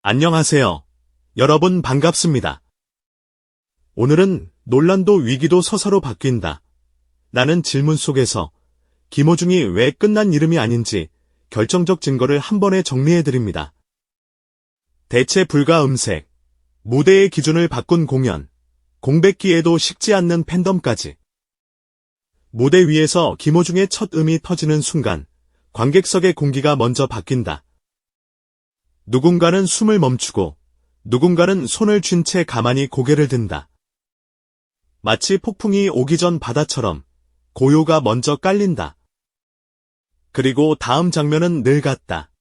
안녕하세요. 여러분 반갑습니다. 오늘은 논란도 위기도 서사로 바뀐다. 라는 질문 속에서 김호중이 왜 끝난 이름이 아닌지 결정적 증거를 한 번에 정리해드립니다. 대체 불가 음색, 무대의 기준을 바꾼 공연, 공백기에도 식지 않는 팬덤까지. 무대 위에서 김호중의 첫 음이 터지는 순간 관객석의 공기가 먼저 바뀐다. 누군가는 숨을 멈추고 누군가는 손을 쥔 채 가만히 고개를 든다. 마치 폭풍이 오기 전 바다처럼 고요가 먼저 깔린다. 그리고 다음 장면은 늘 같다.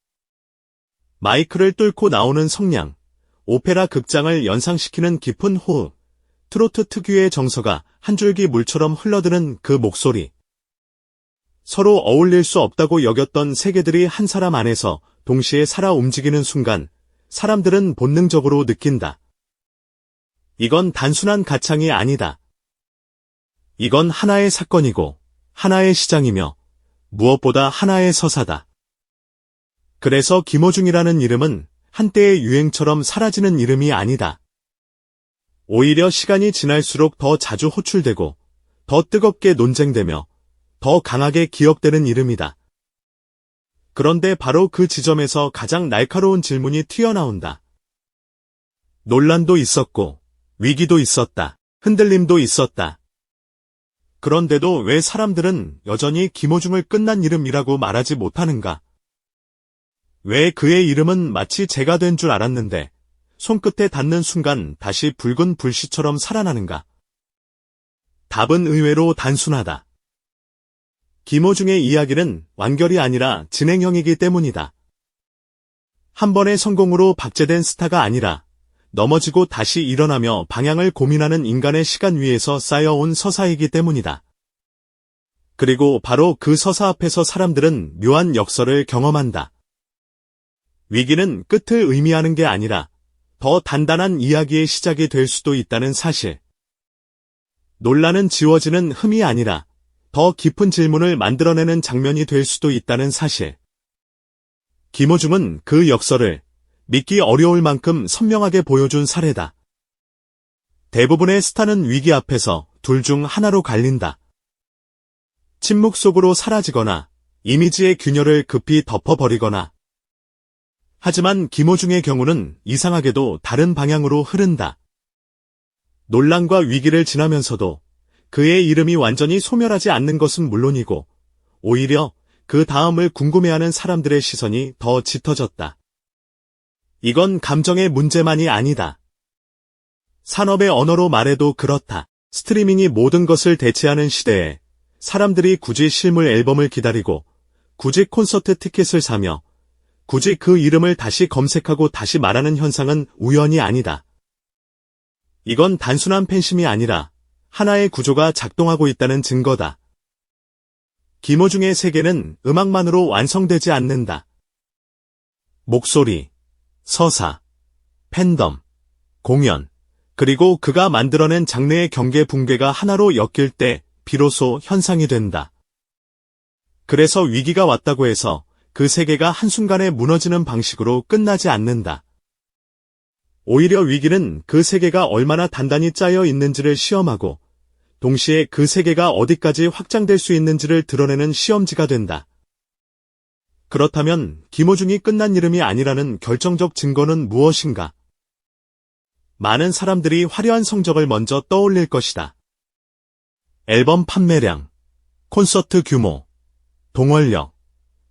마이크를 뚫고 나오는 성량, 오페라 극장을 연상시키는 깊은 호흡, 트로트 특유의 정서가 한 줄기 물처럼 흘러드는 그 목소리. 서로 어울릴 수 없다고 여겼던 세계들이 한 사람 안에서 동시에 살아 움직이는 순간 사람들은 본능적으로 느낀다. 이건 단순한 가창이 아니다. 이건 하나의 사건이고 하나의 시장이며 무엇보다 하나의 서사다. 그래서 김호중이라는 이름은 한때의 유행처럼 사라지는 이름이 아니다. 오히려 시간이 지날수록 더 자주 호출되고 더 뜨겁게 논쟁되며 더 강하게 기억되는 이름이다. 그런데 바로 그 지점에서 가장 날카로운 질문이 튀어나온다. 논란도 있었고, 위기도 있었다. 흔들림도 있었다. 그런데도 왜 사람들은 여전히 김호중을 끝난 이름이라고 말하지 못하는가? 왜 그의 이름은 마치 재가 된 줄 알았는데 손끝에 닿는 순간 다시 붉은 불씨처럼 살아나는가? 답은 의외로 단순하다. 김호중의 이야기는 완결이 아니라 진행형이기 때문이다. 한 번의 성공으로 박제된 스타가 아니라 넘어지고 다시 일어나며 방향을 고민하는 인간의 시간 위에서 쌓여온 서사이기 때문이다. 그리고 바로 그 서사 앞에서 사람들은 묘한 역설을 경험한다. 위기는 끝을 의미하는 게 아니라 더 단단한 이야기의 시작이 될 수도 있다는 사실. 논란은 지워지는 흠이 아니라 더 깊은 질문을 만들어내는 장면이 될 수도 있다는 사실. 김호중은 그 역설을 믿기 어려울 만큼 선명하게 보여준 사례다. 대부분의 스타는 위기 앞에서 둘 중 하나로 갈린다. 침묵 속으로 사라지거나 이미지의 균열을 급히 덮어버리거나. 하지만 김호중의 경우는 이상하게도 다른 방향으로 흐른다. 논란과 위기를 지나면서도 그의 이름이 완전히 소멸하지 않는 것은 물론이고 오히려 그 다음을 궁금해하는 사람들의 시선이 더 짙어졌다. 이건 감정의 문제만이 아니다. 산업의 언어로 말해도 그렇다. 스트리밍이 모든 것을 대체하는 시대에 사람들이 굳이 실물 앨범을 기다리고 굳이 콘서트 티켓을 사며 굳이 그 이름을 다시 검색하고 다시 말하는 현상은 우연이 아니다. 이건 단순한 팬심이 아니라 하나의 구조가 작동하고 있다는 증거다. 김호중의 세계는 음악만으로 완성되지 않는다. 목소리, 서사, 팬덤, 공연, 그리고 그가 만들어낸 장르의 경계 붕괴가 하나로 엮일 때 비로소 현상이 된다. 그래서 위기가 왔다고 해서 그 세계가 한순간에 무너지는 방식으로 끝나지 않는다. 오히려 위기는 그 세계가 얼마나 단단히 짜여 있는지를 시험하고 동시에 그 세계가 어디까지 확장될 수 있는지를 드러내는 시험지가 된다. 그렇다면 김호중이 끝난 이름이 아니라는 결정적 증거는 무엇인가? 많은 사람들이 화려한 성적을 먼저 떠올릴 것이다. 앨범 판매량, 콘서트 규모, 동원력,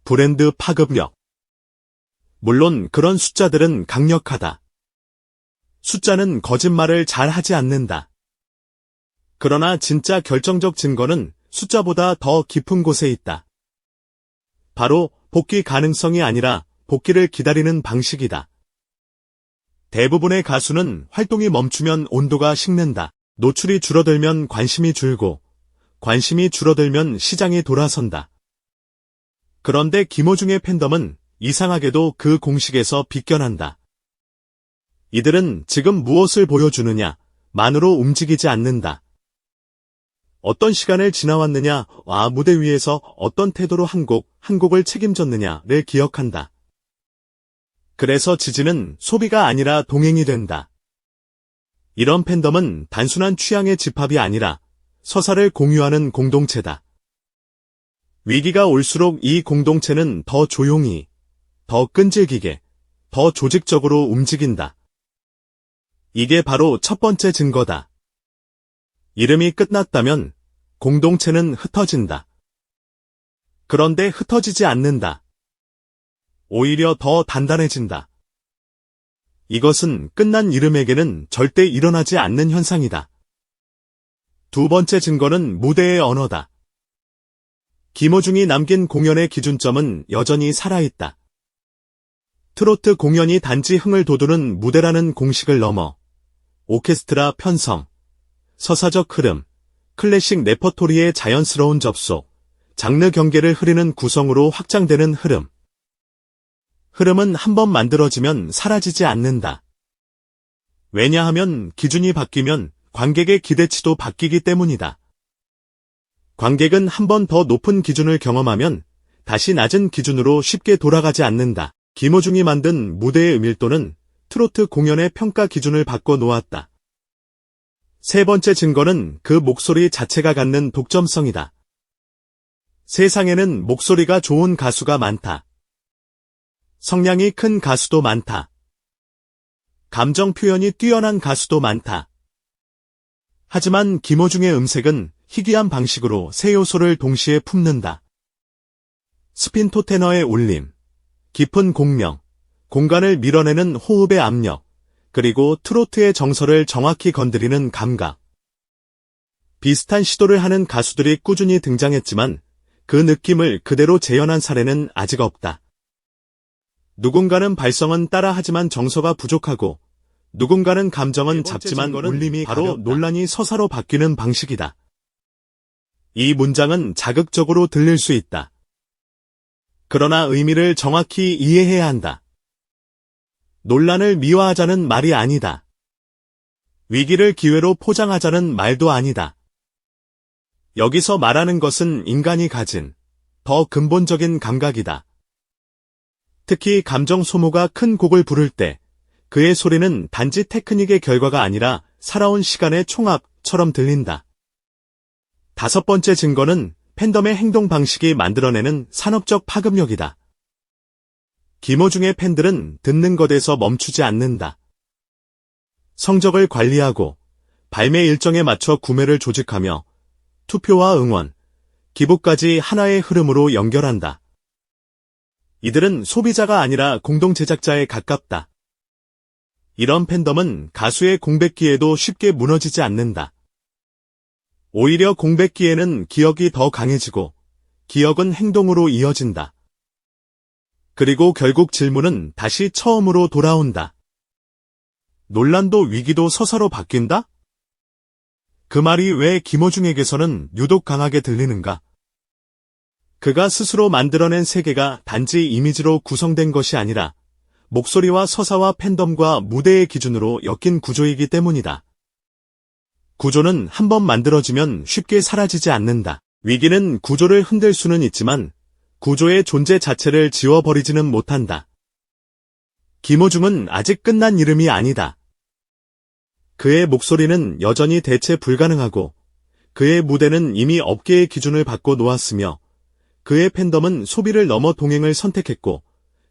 브랜드 파급력. 물론 그런 숫자들은 강력하다. 숫자는 거짓말을 잘 하지 않는다. 그러나 진짜 결정적 증거는 숫자보다 더 깊은 곳에 있다. 바로 복귀 가능성이 아니라 복귀를 기다리는 방식이다. 대부분의 가수는 활동이 멈추면 온도가 식는다. 노출이 줄어들면 관심이 줄고 관심이 줄어들면 시장이 돌아선다. 그런데 김호중의 팬덤은 이상하게도 그 공식에서 비껴난다. 이들은 지금 무엇을 보여주느냐 만으로 움직이지 않는다. 어떤 시간을 지나왔느냐, 무대 위에서 어떤 태도로 한 곡을 책임졌느냐를 기억한다. 그래서 지지는 소비가 아니라 동행이 된다. 이런 팬덤은 단순한 취향의 집합이 아니라 서사를 공유하는 공동체다. 위기가 올수록 이 공동체는 더 조용히, 더 끈질기게, 더 조직적으로 움직인다. 이게 바로 첫 번째 증거다. 이름이 끝났다면 공동체는 흩어진다. 그런데 흩어지지 않는다. 오히려 더 단단해진다. 이것은 끝난 이름에게는 절대 일어나지 않는 현상이다. 두 번째 증거는 무대의 언어다. 김호중이 남긴 공연의 기준점은 여전히 살아있다. 트로트 공연이 단지 흥을 돋우는 무대라는 공식을 넘어 오케스트라 편성, 서사적 흐름, 클래식 레퍼토리의 자연스러운 접속, 장르 경계를 흐리는 구성으로 확장되는 흐름. 흐름은 한번 만들어지면 사라지지 않는다. 왜냐하면 기준이 바뀌면 관객의 기대치도 바뀌기 때문이다. 관객은 한 번 더 높은 기준을 경험하면 다시 낮은 기준으로 쉽게 돌아가지 않는다. 김호중이 만든 무대의 음일도는 트로트 공연의 평가 기준을 바꿔 놓았다. 세 번째 증거는 그 목소리 자체가 갖는 독점성이다. 세상에는 목소리가 좋은 가수가 많다. 성량이 큰 가수도 많다. 감정 표현이 뛰어난 가수도 많다. 하지만 김호중의 음색은 희귀한 방식으로 세 요소를 동시에 품는다. 스핀토 테너의 울림, 깊은 공명, 공간을 밀어내는 호흡의 압력, 그리고 트로트의 정서를 정확히 건드리는 감각. 비슷한 시도를 하는 가수들이 꾸준히 등장했지만 그 느낌을 그대로 재현한 사례는 아직 없다. 누군가는 발성은 따라하지만 정서가 부족하고 누군가는 감정은 잡지만 울림이 바로 논란이 서사로 바뀌는 방식이다. 이 문장은 자극적으로 들릴 수 있다. 그러나 의미를 정확히 이해해야 한다. 논란을 미화하자는 말이 아니다. 위기를 기회로 포장하자는 말도 아니다. 여기서 말하는 것은 인간이 가진 더 근본적인 감각이다. 특히 감정 소모가 큰 곡을 부를 때 그의 소리는 단지 테크닉의 결과가 아니라 살아온 시간의 총합처럼 들린다. 다섯 번째 증거는 팬덤의 행동 방식이 만들어내는 산업적 파급력이다. 김호중의 팬들은 듣는 것에서 멈추지 않는다. 성적을 관리하고 발매 일정에 맞춰 구매를 조직하며 투표와 응원, 기부까지 하나의 흐름으로 연결한다. 이들은 소비자가 아니라 공동 제작자에 가깝다. 이런 팬덤은 가수의 공백기에도 쉽게 무너지지 않는다. 오히려 공백기에는 기억이 더 강해지고 기억은 행동으로 이어진다. 그리고 결국 질문은 다시 처음으로 돌아온다. 논란도 위기도 서사로 바뀐다? 그 말이 왜 김호중에게서는 유독 강하게 들리는가? 그가 스스로 만들어낸 세계가 단지 이미지로 구성된 것이 아니라 목소리와 서사와 팬덤과 무대의 기준으로 엮인 구조이기 때문이다. 구조는 한번 만들어지면 쉽게 사라지지 않는다. 위기는 구조를 흔들 수는 있지만 구조의 존재 자체를 지워버리지는 못한다. 김호중은 아직 끝난 이름이 아니다. 그의 목소리는 여전히 대체 불가능하고 그의 무대는 이미 업계의 기준을 바꿔 놓았으며 그의 팬덤은 소비를 넘어 동행을 선택했고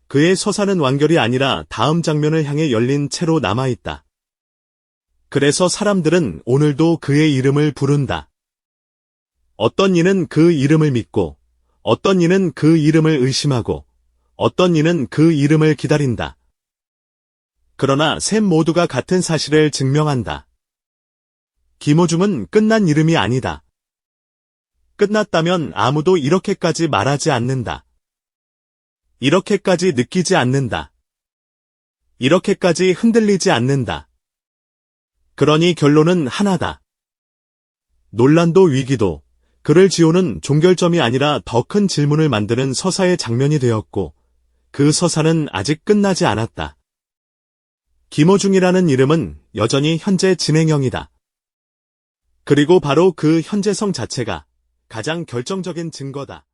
그의 서사는 완결이 아니라 다음 장면을 향해 열린 채로 남아있다. 그래서 사람들은 오늘도 그의 이름을 부른다. 어떤 이는 그 이름을 믿고 어떤 이는 그 이름을 의심하고 어떤 이는 그 이름을 기다린다. 그러나 셋 모두가 같은 사실을 증명한다. 김호중은 끝난 이름이 아니다. 끝났다면 아무도 이렇게까지 말하지 않는다. 이렇게까지 느끼지 않는다. 이렇게까지 흔들리지 않는다. 그러니 결론은 하나다. 논란도 위기도 그를 지우는 종결점이 아니라 더 큰 질문을 만드는 서사의 장면이 되었고 그 서사는 아직 끝나지 않았다. 김호중이라는 이름은 여전히 현재 진행형이다. 그리고 바로 그 현재성 자체가 가장 결정적인 증거다.